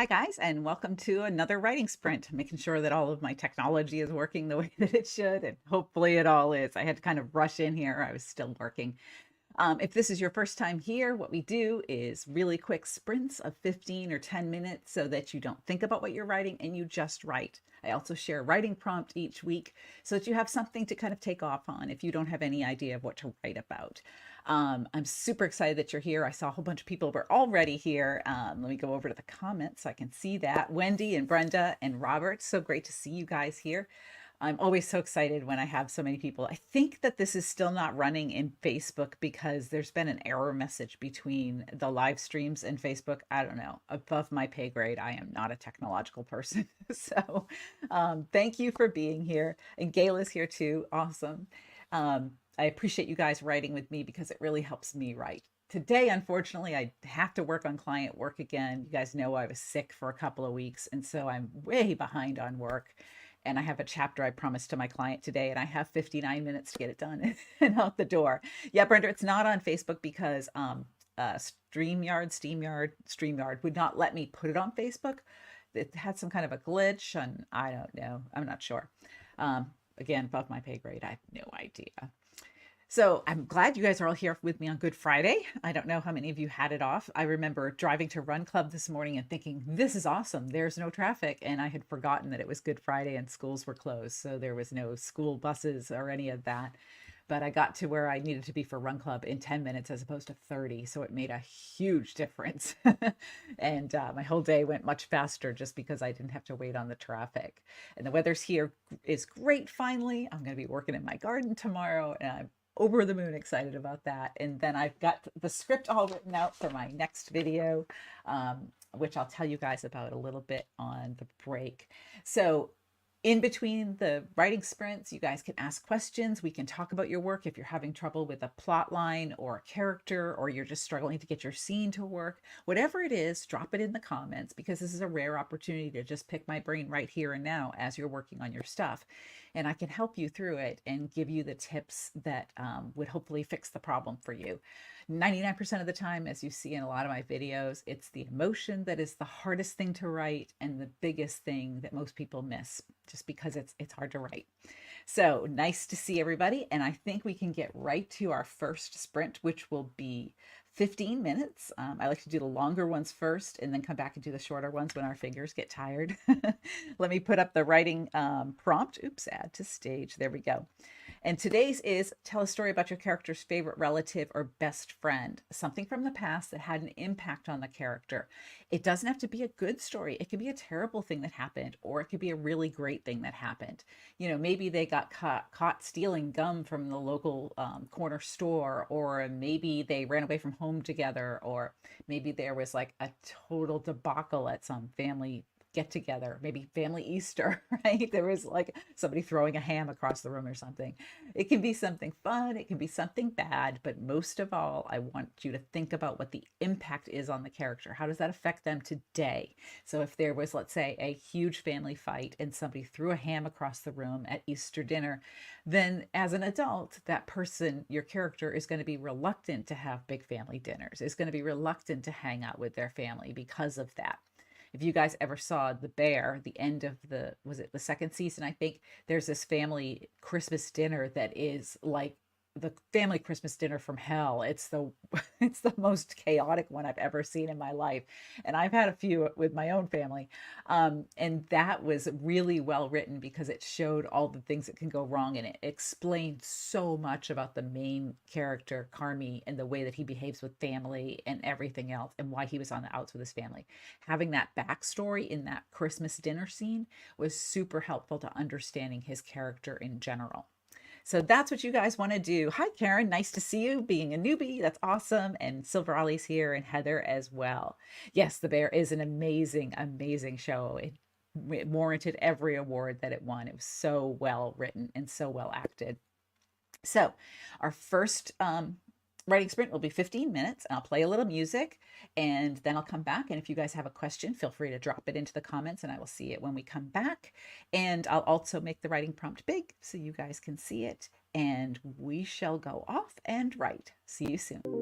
Hi guys, and welcome to another writing sprint, making sure that all of my technology is working the way that it should, and hopefully it all is. I had to kind of rush in here. I was still working. If this is your first time here, what we do is really quick sprints of 15 or 10 minutes so that you don't think about what you're writing and you just write. I also share a writing prompt each week so that you have something to kind of take off on if you don't have any idea of what to write about. I'm super excited that you're here. I saw a whole bunch of people were already here. Let me go over to the comments so I can see that. Wendy and Brenda and Robert, so great to see you guys here. I'm always so excited when I have so many people. I think that this is still not running in Facebook because there's been an error message between the live streams and Facebook. I don't know, above my pay grade. I am not a technological person. So thank you for being here. And Gail is here too. Awesome. I appreciate you guys writing with me because it really helps me write. Today, unfortunately, I have to work on client work again. You guys know I was sick for a couple of weeks, and so I'm way behind on work. And I have a chapter I promised to my client today, and I have 59 minutes to get it done and out the door. Yeah, Brenda, it's not on Facebook because StreamYard would not let me put it on Facebook. It had some kind of a glitch, and I don't know. I'm not sure. Again, above my pay grade, I have no idea. So I'm glad you guys are all here with me on Good Friday. I don't know how many of you had it off. I remember driving to Run Club this morning and thinking, this is awesome. There's no traffic. And I had forgotten that it was Good Friday and schools were closed. So there was no school buses or any of that. But I got to where I needed to be for Run Club in 10 minutes as opposed to 30. So it made a huge difference. And my whole day went much faster just because I didn't have to wait on the traffic. And the weather's here is great finally. I'm going to be working in my garden tomorrow, and I'm over the moon excited about that. And then I've got the script all written out for my next video, which I'll tell you guys about a little bit on the break. So in between the writing sprints, you guys can ask questions. We can talk about your work if you're having trouble with a plot line or a character, or you're just struggling to get your scene to work. Whatever it is, drop it in the comments because this is a rare opportunity to just pick my brain right here and now as you're working on your stuff. And I can help you through it and give you the tips that would hopefully fix the problem for you. 99% of the time, as you see in a lot of my videos, it's the emotion that is the hardest thing to write and the biggest thing that most people miss just because it's hard to write. So nice to see everybody. And I think we can get right to our first sprint, which will be 15 minutes. I like to do the longer ones first and then come back and do the shorter ones when our fingers get tired. Let me put up the writing prompt. Oops, add to stage. There we go. And today's is tell a story about your character's favorite relative or best friend, something from the past that had an impact on the character. It doesn't have to be a good story. It could be a terrible thing that happened, or it could be a really great thing that happened. You know, maybe they got caught stealing gum from the local corner store, or maybe they ran away from home together, or maybe there was like a total debacle at some family get together, maybe family Easter, right? There was like somebody throwing a ham across the room or something. It can be something fun, it can be something bad, but most of all, I want you to think about what the impact is on the character. How does that affect them today? So if there was, let's say, a huge family fight and somebody threw a ham across the room at Easter dinner, then as an adult, that person, your character, is going to be reluctant to have big family dinners, is going to be reluctant to hang out with their family because of that. If you guys ever saw The Bear, the end of was it the second season, I think, there's this family Christmas dinner that is like the family Christmas dinner from hell. It's the it's the most chaotic one I've ever seen in my life. And I've had a few with my own family. And that was really well written because it showed all the things that can go wrong, and it explained so much about the main character, Carmi, and the way that he behaves with family and everything else, and why he was on the outs with his family. Having that backstory in that Christmas dinner scene was super helpful to understanding his character in general. So that's what you guys want to do. Hi, Karen. Nice to see you. Being a newbie, that's awesome. And Silver Ollie's here, and Heather as well. Yes, The Bear is an amazing, amazing show. It warranted every award that it won. It was so well written and so well acted. So our first writing sprint will be 15 minutes, and I'll play a little music, and then I'll come back. And if you guys have a question, feel free to drop it into the comments, and I will see it when we come back. And I'll also make the writing prompt big so you guys can see it, and we shall go off and write. See you soon. All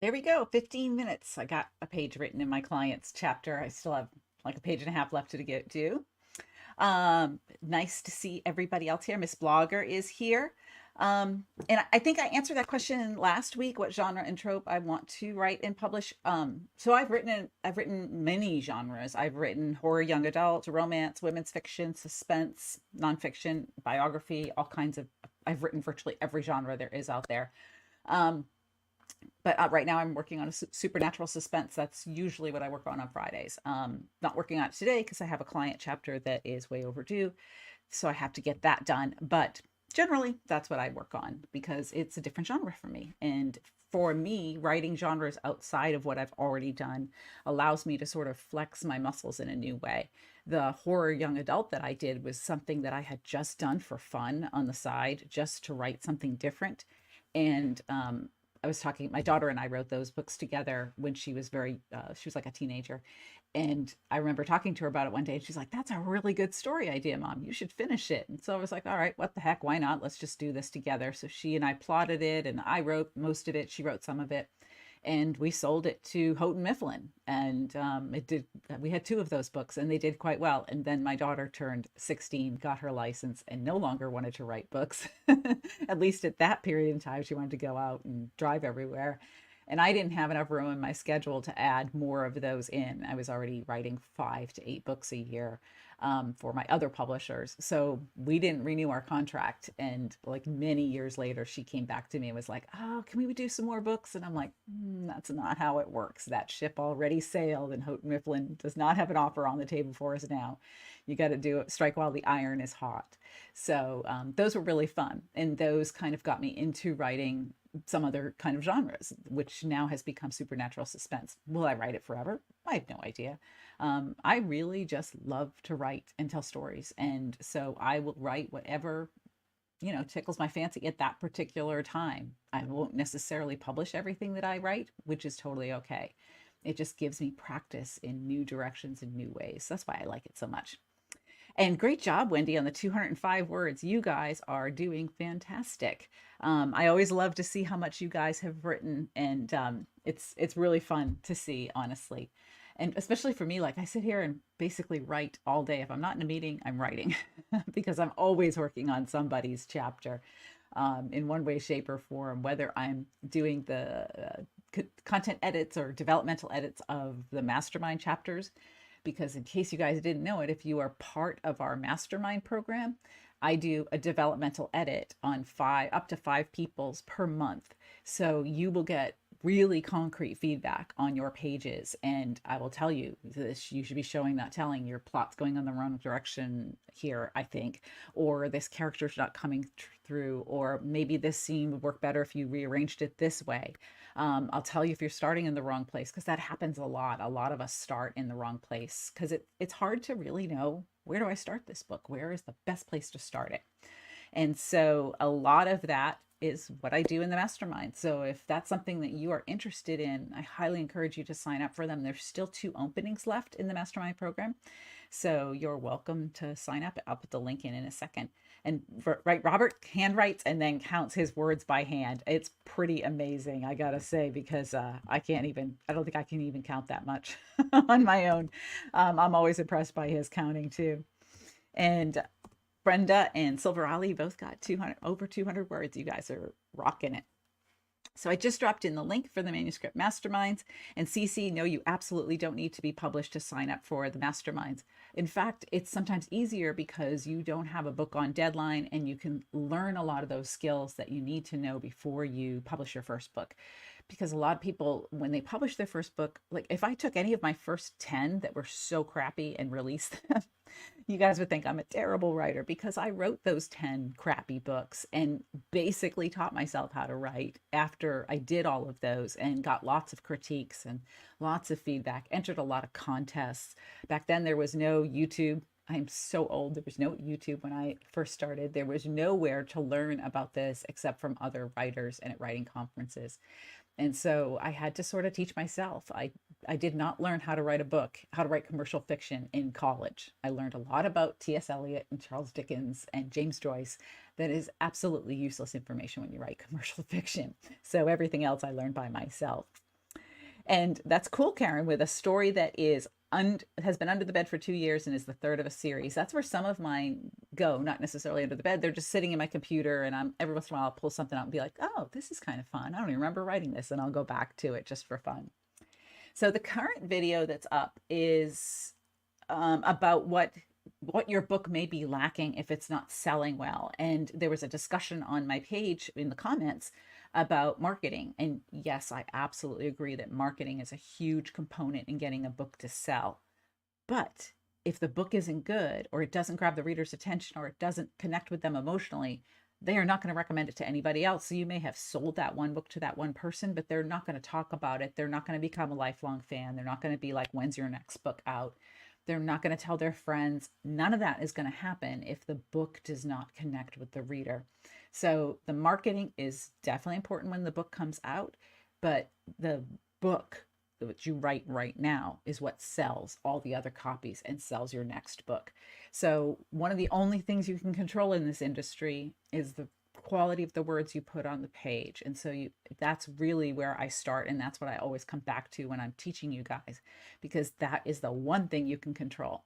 There we go, 15 minutes. I got a page written in my client's chapter. I still have like a page and a half left to get due. Nice to see everybody else here. Miss Blogger is here. And I think I answered that question last week, what genre and trope I want to write and publish. So I've written many genres. I've written horror, young adult, romance, women's fiction, suspense, nonfiction, biography, all kinds of, I've written virtually every genre there is out there. But right now I'm working on a supernatural suspense. That's usually what I work on Fridays. Not working on it today because I have a client chapter that is way overdue. So I have to get that done. But generally, that's what I work on because it's a different genre for me. And for me, writing genres outside of what I've already done allows me to sort of flex my muscles in a new way The horror young adult that I did was something that I had just done for fun on the side, just to write something different. And I was talking, my daughter and I wrote those books together when she was she was like a teenager. And I remember talking to her about it one day, and she's like, "That's a really good story idea, Mom. You should finish it." And so I was like, "All right, what the heck? Why not? Let's just do this together." So she and I plotted it, and I wrote most of it. She wrote some of it, and we sold it to Houghton Mifflin. And it did. We had two of those books, and they did quite well. And then my daughter turned 16, got her license, and no longer wanted to write books. At least at that period in time, she wanted to go out and drive everywhere. And I didn't have enough room in my schedule to add more of those in. I was already writing 5 to 8 books a year for my other publishers. So we didn't renew our contract. And like many years later, she came back to me and was like, "Oh, can we do some more books?" And I'm like, "That's not how it works. That ship already sailed, and Houghton Mifflin does not have an offer on the table for us now. You got to do it, strike while the iron is hot." So those were really fun. And those kind of got me into writing some other kind of genres, which now has become supernatural suspense. Will I write it forever? I have no idea. I really just love to write and tell stories. And so I will write whatever, tickles my fancy at that particular time. I won't necessarily publish everything that I write, which is totally okay. It just gives me practice in new directions and new ways. That's why I like it so much. And great job, Wendy, on the 205 words. You guys are doing fantastic. I always love to see how much you guys have written, and it's really fun to see, honestly. And especially for me, like I sit here and basically write all day. If I'm not in a meeting, I'm writing because I'm always working on somebody's chapter in one way, shape, or form, whether I'm doing the content edits or developmental edits of the mastermind chapters. Because in case you guys didn't know it, if you are part of our mastermind program, I do a developmental edit on up to 5 people's per month. So you will get really concrete feedback on your pages. And I will tell you this, you should be showing, not telling. Your plot's going in the wrong direction here, I think, or this character's not coming through, or maybe this scene would work better if you rearranged it this way. I'll tell you if you're starting in the wrong place, because that happens a lot. A lot of us start in the wrong place because it's hard to really know, where do I start this book? Where is the best place to start it? And so a lot of that is what I do in the mastermind. So if that's something that you are interested in, I highly encourage you to sign up for them. There's still 2 openings left in the mastermind program. So you're welcome to sign up. I'll put the link in a second. And Robert handwrites and then counts his words by hand. It's pretty amazing, I gotta say, because I don't think I can even count that much on my own. I'm always impressed by his counting too. And Brenda and Silver Ali both got over 200 words. You guys are rocking it. So I just dropped in the link for the manuscript masterminds. And CC, no, you absolutely don't need to be published to sign up for the masterminds. In fact, it's sometimes easier because you don't have a book on deadline, and you can learn a lot of those skills that you need to know before you publish your first book. Because a lot of people, when they publish their first book, like if I took any of my first 10 that were so crappy and released them, you guys would think I'm a terrible writer, because I wrote those 10 crappy books and basically taught myself how to write after I did all of those, and got lots of critiques and lots of feedback, entered a lot of contests. Back then there was no YouTube. I'm so old. There was no YouTube when I first started. There was nowhere to learn about this except from other writers and at writing conferences. And so I had to sort of teach myself. I did not learn how to write a book, how to write commercial fiction in college. I learned a lot about T.S. Eliot and Charles Dickens and James Joyce that is absolutely useless information when you write commercial fiction. So everything else I learned by myself. And that's cool, Karen, with a story that has been under the bed for 2 years and is the 3rd of a series. That's where some of mine go, not necessarily under the bed. They're just sitting in my computer, and every once in a while I'll pull something out and be like, oh, this is kind of fun. I don't even remember writing this, and I'll go back to it just for fun. So the current video that's up is about what your book may be lacking if it's not selling well. And there was a discussion on my page in the comments about marketing. And yes, I absolutely agree that marketing is a huge component in getting a book to sell. But if the book isn't good, or it doesn't grab the reader's attention, or it doesn't connect with them emotionally, they are not going to recommend it to anybody else. So you may have sold that one book to that one person, but they're not going to talk about it. They're not going to become a lifelong fan. They're not going to be like, when's your next book out? They're not going to tell their friends. None of that is going to happen if the book does not connect with the reader. So the marketing is definitely important when the book comes out, but the book that you write right now is what sells all the other copies and sells your next book. So one of the only things you can control in this industry is the quality of the words you put on the page. And so that's really where I start, and that's what I always come back to when I'm teaching you guys, because that is the one thing you can control.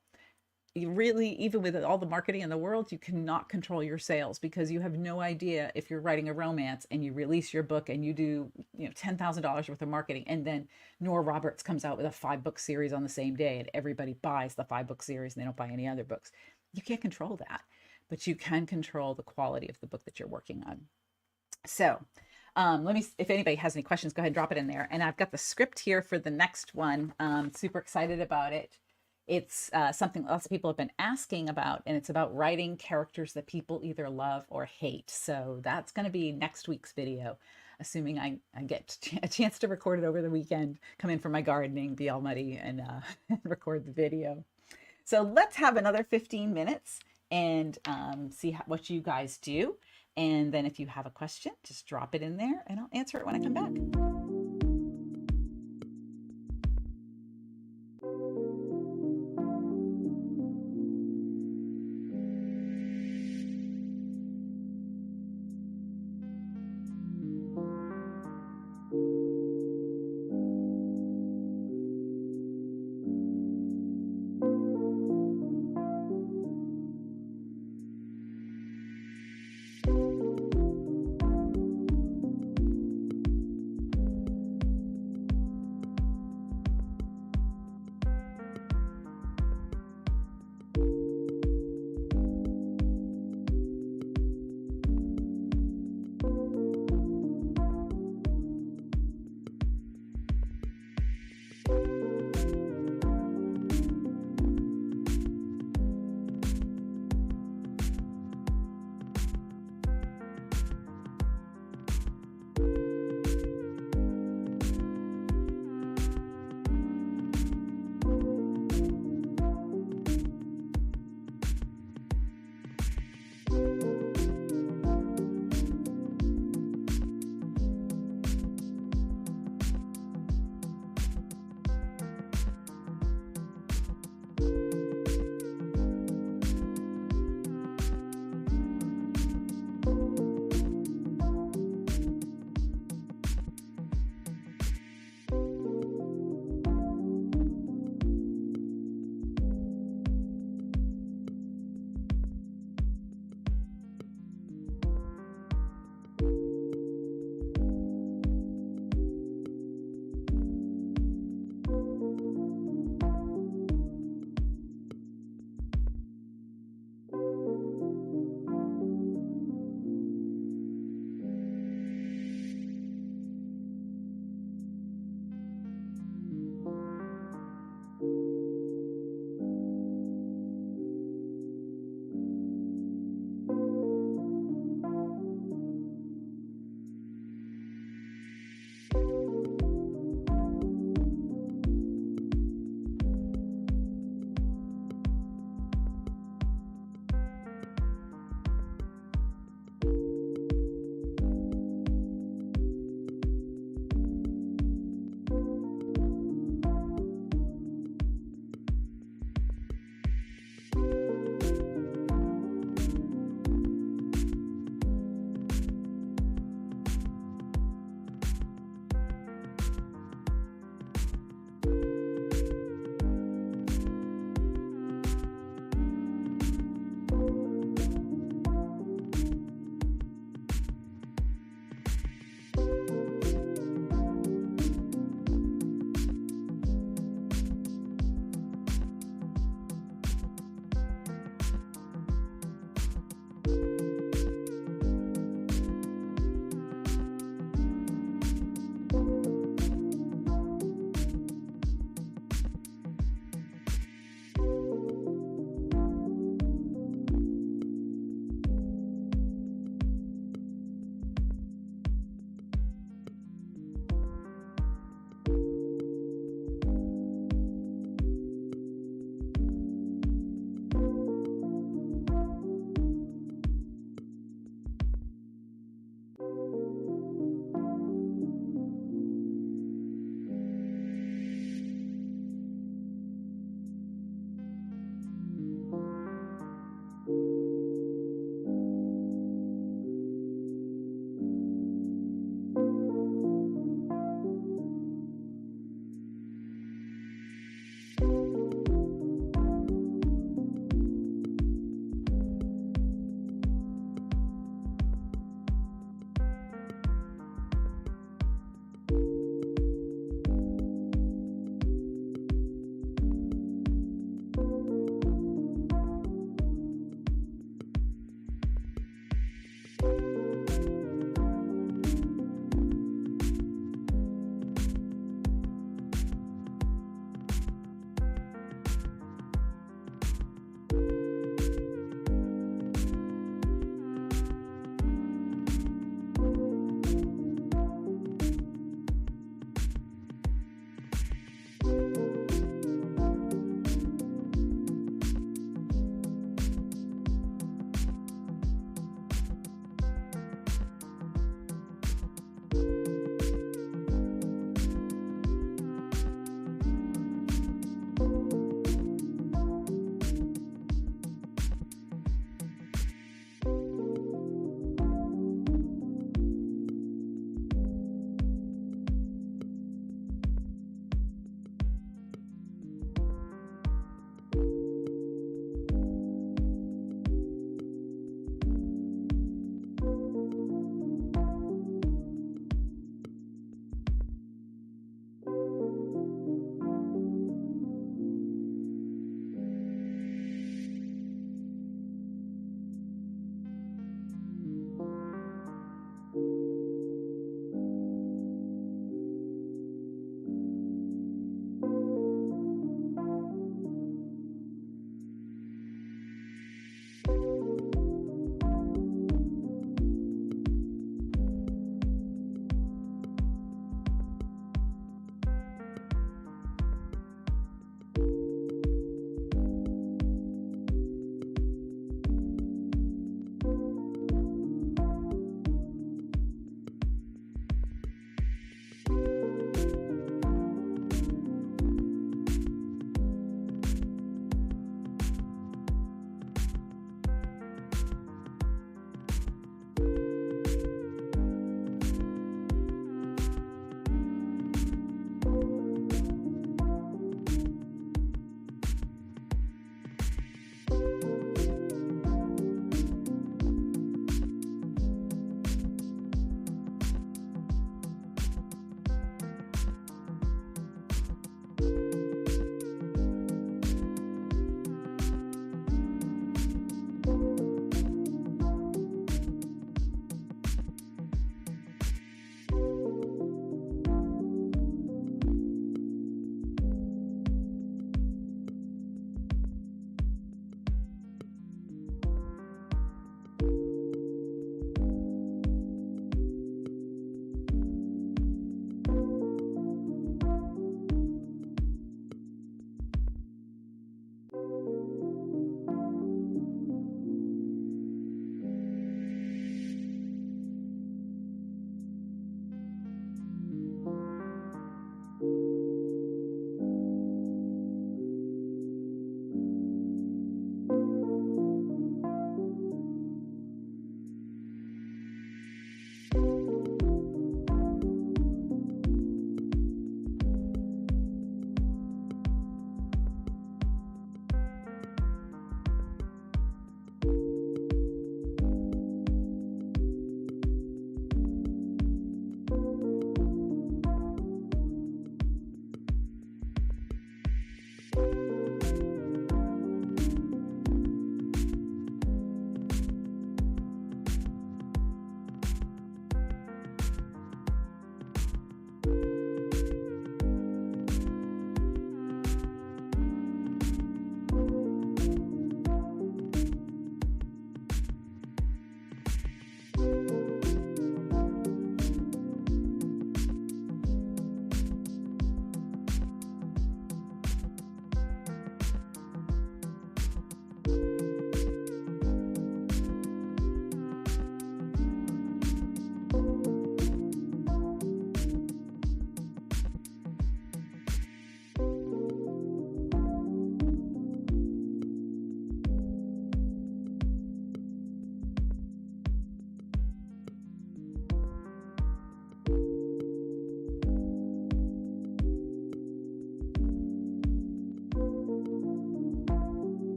You really, even with all the marketing in the world, you cannot control your sales, because you have no idea if you're writing a romance and you release your book and you do, $10,000 worth of marketing, and then Nora Roberts comes out with a 5-book series on the same day and everybody buys the 5-book series and they don't buy any other books. You can't control that, but you can control the quality of the book that you're working on. So let me, if anybody has any questions, go ahead and drop it in there. And I've got the script here for the next one. Super excited about it. It's something lots of people have been asking about, and it's about writing characters that people either love or hate. So that's going to be next week's video, assuming I get a chance to record it over the weekend, come in from my gardening, be all muddy, and record the video. So let's have another 15 minutes and see what you guys do. And then if you have a question, just drop it in there and I'll answer it when I come back.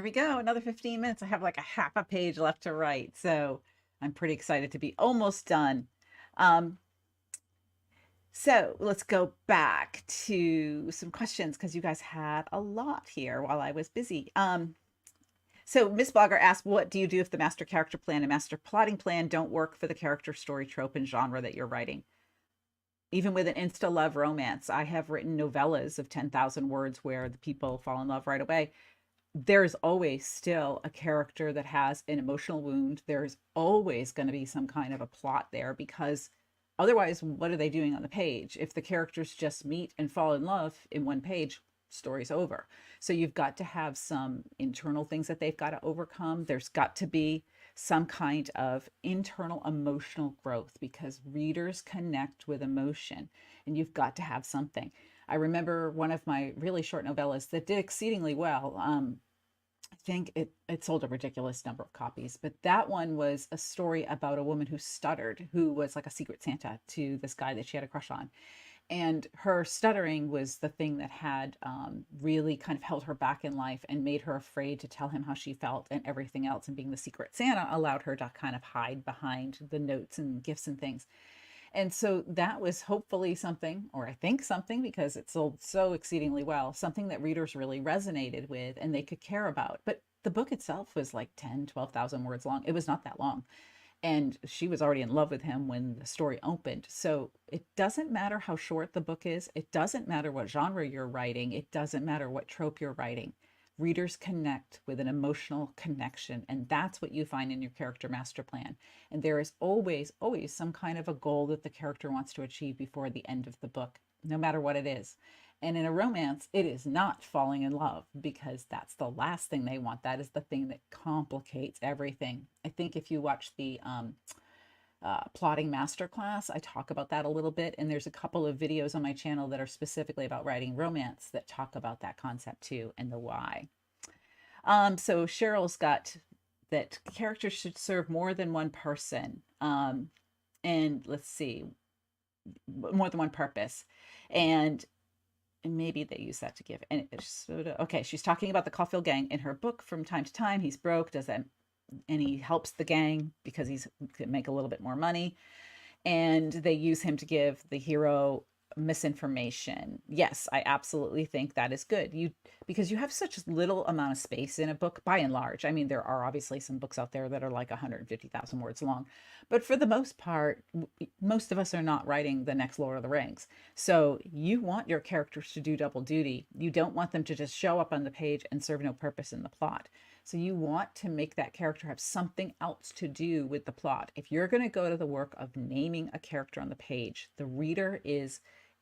we go. Another 15 minutes. I have like a half a page left to write. So I'm pretty excited to be almost done. Um, so let's go back to some questions because you guys had a lot here while I was busy. So Miss Blogger asked, what do you do if the master character plan and master plotting plan don't work for the character, story, trope, and genre that you're writing? Even with an insta love romance, I have written novellas of 10,000 words where the people fall in love right away. There's always still a character that has an emotional wound. There's always going to be some kind of a plot there, because otherwise, what are they doing on the page? If the characters just meet and fall in love in one page, story's over. So you've got to have some internal things that they've got to overcome. There's got to be some kind of internal emotional growth, because readers connect with emotion, and you've got to have something. I remember one of my really short novellas that did exceedingly well. I think it sold a ridiculous number of copies, but that one was a story about a woman who stuttered, who was like a secret Santa to this guy that she had a crush on. And her stuttering was the thing that had really kind of held her back in life and made her afraid to tell him how she felt and everything else. And being the secret Santa allowed her to kind of hide behind the notes and gifts and things. And so that was hopefully something, or I think something, because it sold so exceedingly well, something that readers really resonated with and they could care about. But the book itself was like 10, 12,000 words long. It was not that long. And she was already in love with him when the story opened. So it doesn't matter how short the book is. It doesn't matter what genre you're writing. It doesn't matter what trope you're writing. Readers connect with an emotional connection, and that's what you find in your character master plan. And there is always, always some kind of a goal that the character wants to achieve before the end of the book, no matter what it is. And in a romance, it is not falling in love, because that's the last thing they want. That is the thing that complicates everything. I think if you watch the plotting masterclass, I talk about that a little bit, and there's a couple of videos on my channel that are specifically about writing romance that talk about that concept too, and the why. So Cheryl's got that characters should serve more than one person, and let's see, more than one purpose, and maybe they use that to give. And okay, she's talking about the Caulfield gang in her book. From time to time, he's broke. Does that and he helps the gang because he's can make a little bit more money, and they use him to give the hero misinformation. Yes, I absolutely think that is good. Because you have such little amount of space in a book, by and large. I mean, there are obviously some books out there that are like 150,000 words long, but for the most part, most of us are not writing the next Lord of the Rings. So you want your characters to do double duty. You don't want them to just show up on the page and serve no purpose in the plot. So you want to make that character have something else to do with the plot. If you're going to go to the work of naming a character on the page, the reader is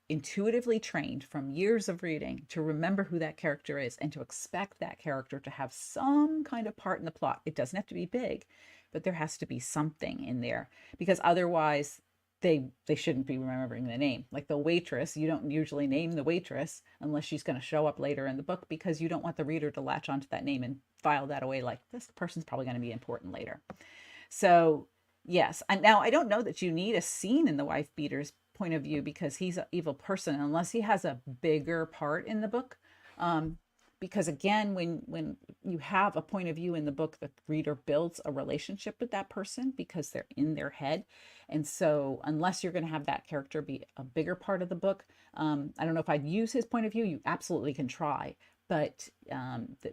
intuitively trained from years of reading to remember who that character is and to expect that character to have some kind of part in the plot. It doesn't have to be big, but there has to be something in there, because otherwise they shouldn't be remembering the name. Like the waitress, you don't usually name the waitress unless she's going to show up later in the book, because you don't want the reader to latch onto that name and file that away like this person's probably going to be important later. So yes, and now I don't know that you need a scene in the wife beater's point of view because he's an evil person, unless he has a bigger part in the book. Because again, when you have a point of view in the book, the reader builds a relationship with that person because they're in their head. And so unless you're going to have that character be a bigger part of the book, I don't know if I'd use his point of view. You absolutely can try. But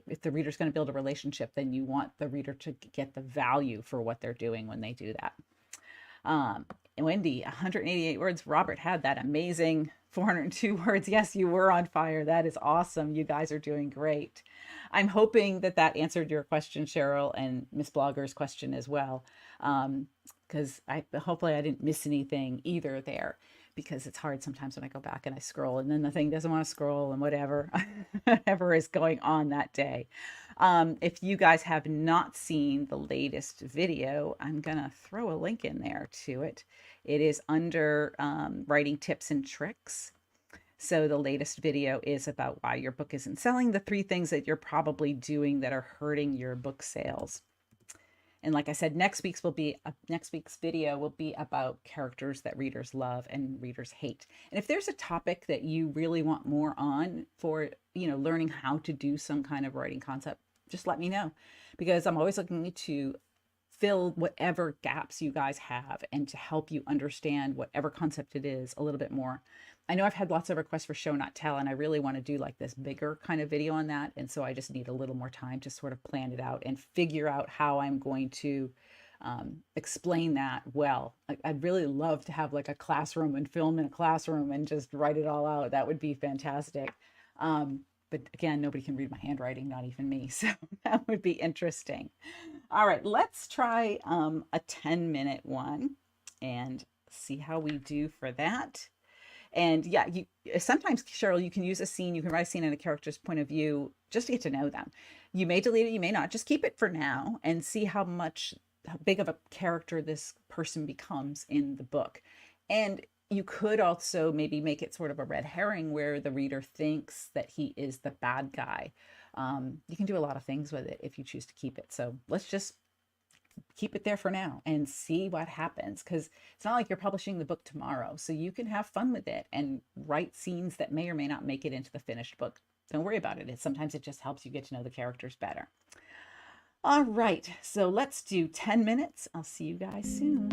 if the reader's going to build a relationship, then you want the reader to get the value for what they're doing when they do that. Wendy, 188 words. Robert had that amazing 402 words. Yes, you were on fire. That is awesome. You guys are doing great. I'm hoping that that answered your question, Cheryl, and Miss Blogger's question as well. Because hopefully I didn't miss anything either there, because it's hard sometimes when I go back and I scroll and then the thing doesn't want to scroll and whatever, whatever is going on that day. If you guys have not seen the latest video, I'm going to throw a link in there to it. It is under writing tips and tricks. So the latest video is about why your book isn't selling, the 3 things that you're probably doing that are hurting your book sales. And like I said, next week's video will be about characters that readers love and readers hate. And if there's a topic that you really want more on for, learning how to do some kind of writing concept, just let me know, because I'm always looking to fill whatever gaps you guys have and to help you understand whatever concept it is a little bit more. I know I've had lots of requests for show not tell, and I really want to do like this bigger kind of video on that. And so I just need a little more time to sort of plan it out and figure out how I'm going to explain that well. I'd really love to have like a classroom and film in a classroom and just write it all out. That would be fantastic. But again, nobody can read my handwriting, not even me. So that would be interesting. All right, let's try a 10-minute one and see how we do for that. And yeah, sometimes, Cheryl, you can use a scene, you can write a scene in a character's point of view just to get to know them. You may delete it, you may not. Just keep it for now and see how big of a character this person becomes in the book. And you could also maybe make it sort of a red herring where the reader thinks that he is the bad guy. You can do a lot of things with it if you choose to keep it. So let's just keep it there for now and see what happens, because it's not like you're publishing the book tomorrow. So you can have fun with it and write scenes that may or may not make it into the finished book. Don't worry about it. Sometimes it just helps you get to know the characters better. All right, so let's do 10 minutes. I'll see you guys soon.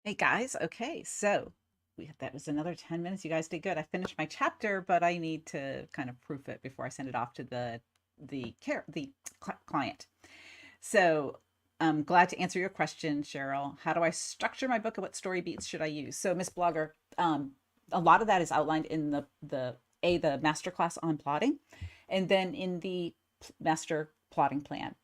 Hey guys, okay, so that was another 10 minutes. You guys did good. I finished my chapter, but I need to kind of proof it before I send it off to the client. So I'm glad to answer your question, Cheryl. How do I structure my book and what story beats should I use? So Miss Blogger, a lot of that is outlined in the masterclass on plotting, and then in the master plotting plan,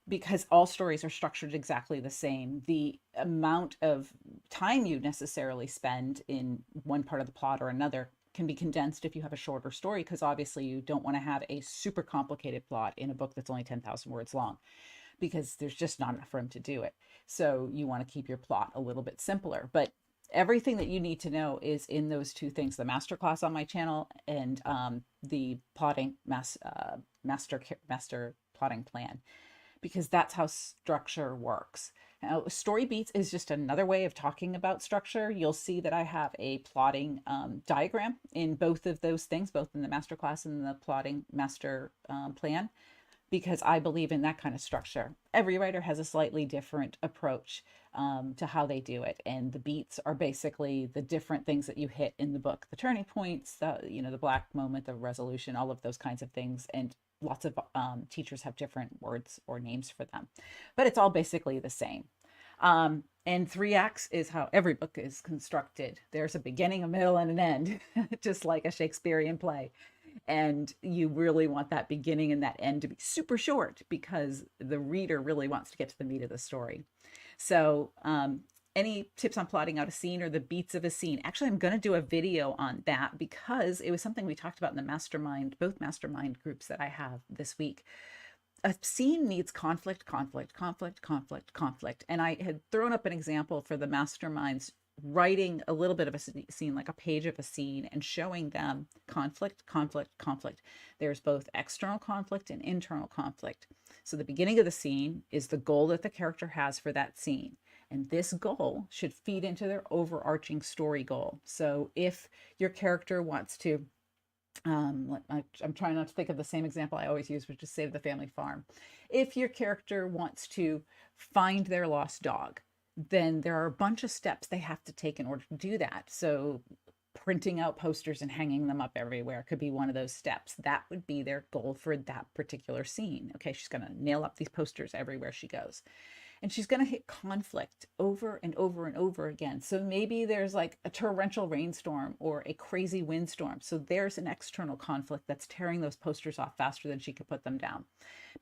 because all stories are structured exactly the same. The amount of time you necessarily spend in one part of the plot or another can be condensed if you have a shorter story, because obviously you don't want to have a super complicated plot in a book that's only 10,000 words long, because there's just not enough room to do it. So you want to keep your plot a little bit simpler. But everything that you need to know is in those two things: the masterclass on my channel and the plotting master plotting plan, because that's how structure works. Now, story beats is just another way of talking about structure. You'll see that I have a plotting diagram in both of those things, both in the masterclass and the plotting master plan, because I believe in that kind of structure. Every writer has a slightly different approach to how they do it. And the beats are basically the different things that you hit in the book: the turning points, the black moment, the resolution, all of those kinds of things. And lots of teachers have different words or names for them, but it's all basically the same. And 3 acts is how every book is constructed. There's a beginning, a middle, and an end, just like a Shakespearean play. And you really want that beginning and that end to be super short, because the reader really wants to get to the meat of the story. So any tips on plotting out a scene or the beats of a scene? Actually, I'm going to do a video on that, because it was something we talked about in the mastermind, both mastermind groups that I have this week. A scene needs conflict, conflict, conflict, conflict, conflict. And I had thrown up an example for the masterminds, writing a little bit of a scene, like a page of a scene, and showing them conflict, conflict, conflict. There's both external conflict and internal conflict. So the beginning of the scene is the goal that the character has for that scene. And this goal should feed into their overarching story goal. So if your character wants to, I'm trying not to think of the same example I always use, which is Save the Family Farm. If your character wants to find their lost dog, then there are a bunch of steps they have to take in order to do that. So printing out posters and hanging them up everywhere could be one of those steps. That would be their goal for that particular scene. Okay, she's going to nail up these posters everywhere she goes. and she's going to hit conflict over and over and over again. So maybe there's like a torrential rainstorm or a crazy windstorm. So there's an external conflict that's tearing those posters off faster than she could put them down.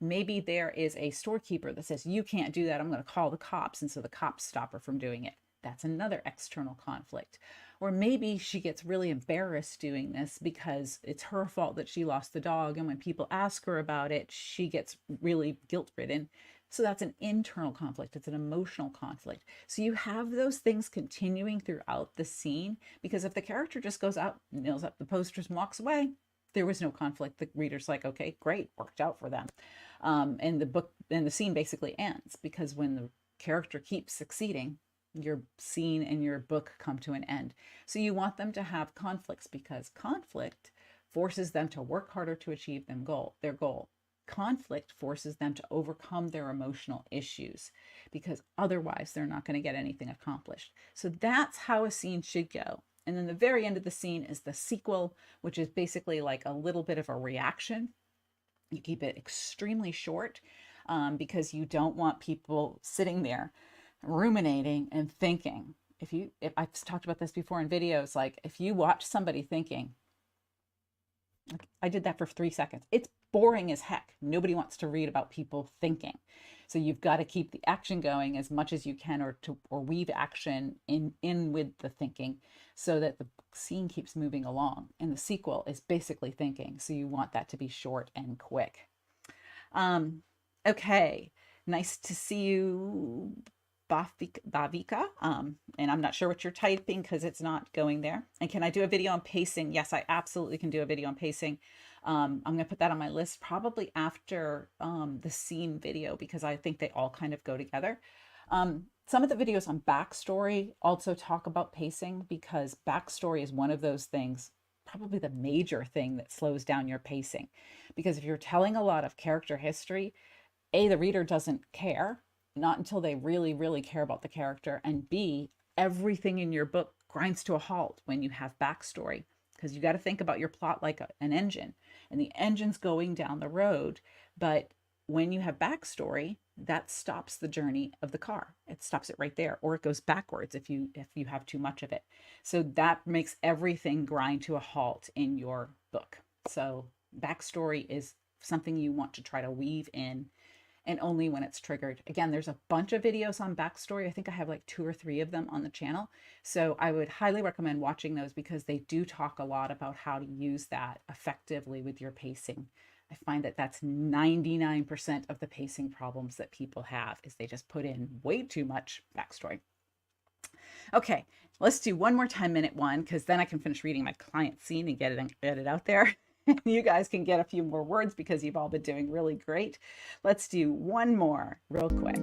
Maybe there is a storekeeper that says, you can't do that, I'm going to call the cops. And so the cops stop her from doing it. That's another external conflict. Or maybe she gets really embarrassed doing this because it's her fault that she lost the dog. And when people ask her about it, she gets really guilt-ridden. So that's an internal conflict. It's an emotional conflict. So you have those things continuing throughout the scene, because if the character just goes out, nails up the posters and walks away, there was no conflict. The reader's like, okay, great, worked out for them. And the scene basically ends, because when the character keeps succeeding, your scene and your book come to an end. So you want them to have conflicts, because conflict forces them to work harder to achieve their goal. Conflict forces them to overcome their emotional issues, because otherwise they're not going to get anything accomplished. So that's how a scene should go. And then the very end of the scene is the sequel, which is basically like a little bit of a reaction. You keep it extremely short, because you don't want people sitting there ruminating and thinking. If I've talked about this before in videos, like if you watch somebody thinking, like I did that for 3 seconds, it's boring as heck. Nobody wants to read about people thinking. So you've got to keep the action going as much as you can, or weave action in with the thinking, so that the scene keeps moving along. And the sequel is basically thinking. So you want that to be short and quick. Okay, nice to see you, Bhavika. And I'm not sure what you're typing because it's not going there. And can I do a video on pacing? Yes, I absolutely can do a video on pacing. I'm going to put that on my list probably after the scene video, because I think they all kind of go together. Some of the videos on backstory also talk about pacing, because backstory is one of those things, probably the major thing that slows down your pacing. Because if you're telling a lot of character history, A, the reader doesn't care, not until they really, really care about the character, and B, everything in your book grinds to a halt when you have backstory, because you got to think about your plot like an engine, and the engine's going down the road. But when you have backstory, that stops the journey of the car. It stops it right there, or it goes backwards if you have too much of it. So that makes everything grind to a halt in your book. So backstory is something you want to try to weave in, and only when it's triggered. Again, there's a bunch of videos on backstory. I think I have like 2 or 3 of them on the channel. So I would highly recommend watching those, because they do talk a lot about how to use that effectively with your pacing. I find that that's 99% of the pacing problems that people have, is they just put in way too much backstory. Okay, let's do one more 10-minute one, because then I can finish reading my client scene and get it out there. You guys can get a few more words, because you've all been doing really great. Let's do one more real quick.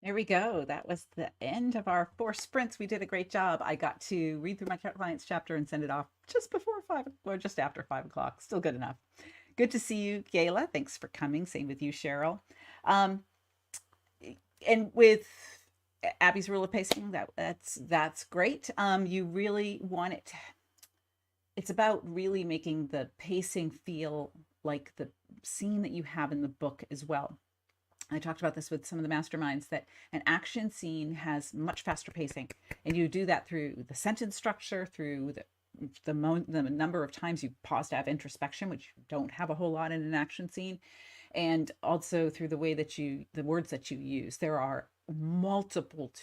There we go. That was the end of our 4 sprints. We did a great job. I got to read through my client's chapter and send it off just before 5 or just after 5 o'clock. Still good enough. Good to see you, Gayla. Thanks for coming. Same with you, Cheryl. And with Abby's rule of pacing, that's great. You really want it. It's about really making the pacing feel like the scene that you have in the book as well. I talked about this with some of the masterminds, that an action scene has much faster pacing, and you do that through the sentence structure, through the number of times you pause to have introspection, which you don't have a whole lot in an action scene, and also through the way that the words that you use. There are multiple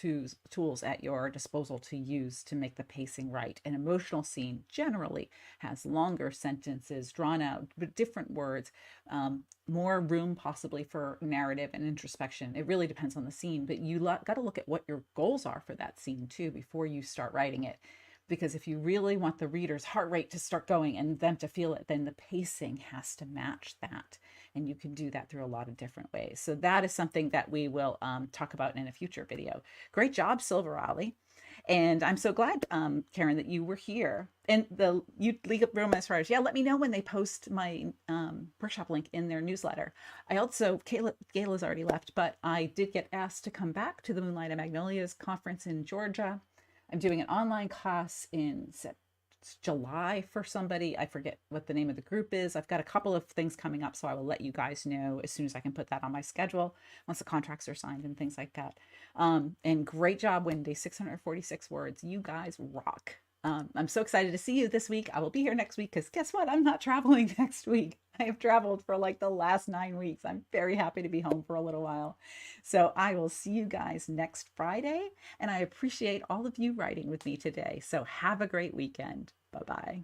tools at your disposal to use to make the pacing right. An emotional scene generally has longer sentences, drawn out, but different words, more room possibly for narrative and introspection. It really depends on the scene, but you got to look at what your goals are for that scene too before you start writing it. Because if you really want the reader's heart rate to start going and them to feel it, then the pacing has to match that. And you can do that through a lot of different ways. So that is something that we will talk about in a future video. Great job, Silver Alley. And I'm so glad, Karen, that you were here. And you League of Romance Writers, yeah, let me know when they post my workshop link in their newsletter. I also, Gayla's already left, but I did get asked to come back to the Moonlight and Magnolias conference in Georgia. I'm doing an online class in July for somebody. I forget what the name of the group is. I've got a couple of things coming up, so I will let you guys know as soon as I can put that on my schedule, once the contracts are signed and things like that. And great job, Wendy, 646 words. You guys rock. I'm so excited to see you this week. I will be here next week because guess what? I'm not traveling next week. I have traveled for like the last 9 weeks. I'm very happy to be home for a little while. So I will see you guys next Friday. And I appreciate all of you writing with me today. So have a great weekend. Bye-bye.